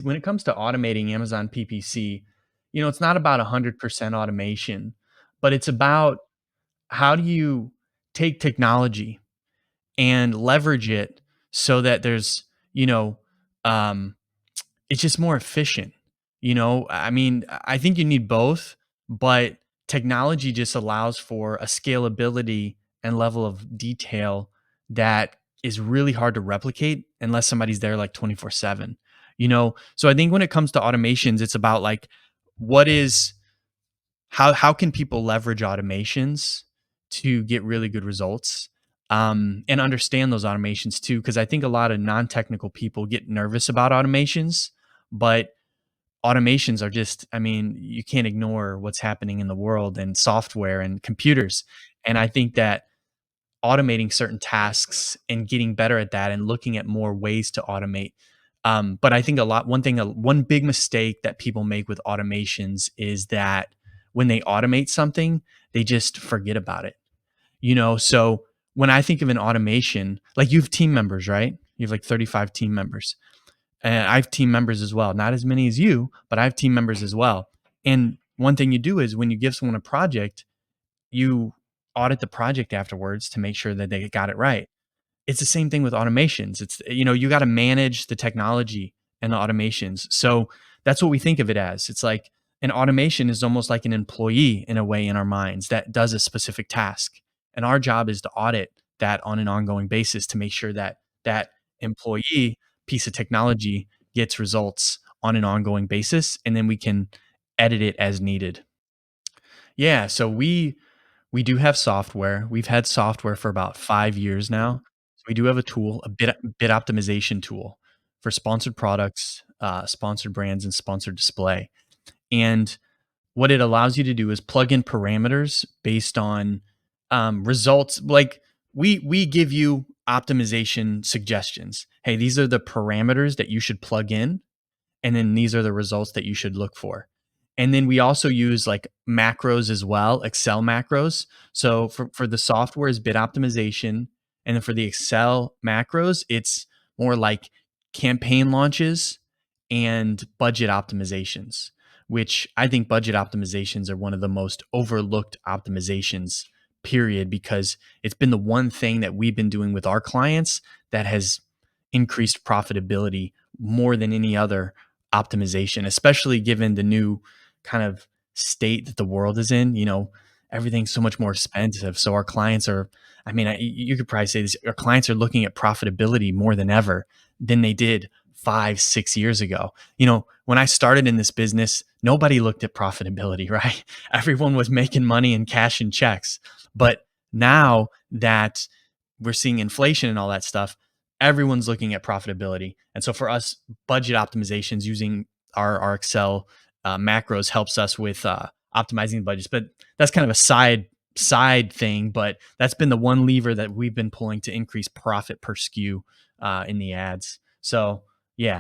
When it comes to automating Amazon PPC, it's not about 100% automation, but it's about how do you take technology and leverage it so that there's, you know, um, it's just more efficient. I mean, I think you need both, but technology just allows for a scalability and level of detail that is really hard to replicate unless somebody's there like 24/7. So I think when it comes to automations, it's about like what is how can people leverage automations to get really good results, and understand those automations too? Because I think a lot of non-technical people get nervous about automations, but automations are just, I mean, you can't ignore what's happening in the world and software and computers. And I think that automating certain tasks and getting better at that and looking at more ways to automate. But I think one big mistake that people make with automations is that when they automate something, they just forget about it. So when I think of an automation, like you have team members, right? You have like 35 team members. And I have team members as well. Not as many as you, but I have team members as well. And one thing you do is when you give someone a project, you audit the project afterwards to make sure that they got it right. It's the same thing with automations. You got to manage the technology and the automations. So that's what we think of it as. It's like an automation is almost like an employee in a way in our minds that does a specific task. And our job is to audit that on an ongoing basis to make sure that that employee piece of technology gets results on an ongoing basis. And then we can edit it as needed. Yeah. So we do have software. We've had software for about 5 years now. So we do have a tool, a bid optimization tool for sponsored products, sponsored brands, and sponsored display. And what it allows you to do is plug in parameters based on results. Like we give you optimization suggestions. Hey, these are the parameters that you should plug in, and then these are the results that you should look for. And then we also use like macros as well, Excel macros. So for the software is bid optimization, and then for the Excel macros, it's more like campaign launches and budget optimizations, which I think budget optimizations are one of the most overlooked optimizations, period, because it's been the one thing that we've been doing with our clients that has increased profitability more than any other optimization, especially given the new kind of state that the world is in. Everything's so much more expensive. So our clients are, I mean, you could probably say this, our clients are looking at profitability more than ever than they did 5, 6 years ago. When I started in this business, nobody looked at profitability, right? Everyone was making money in cash and checks. But now that we're seeing inflation and all that stuff, everyone's looking at profitability. And so for us, budget optimizations using our Excel macros helps us with optimizing budgets. But that's kind of a side thing. But that's been the one lever that we've been pulling to increase profit per SKU in the ads. So yeah,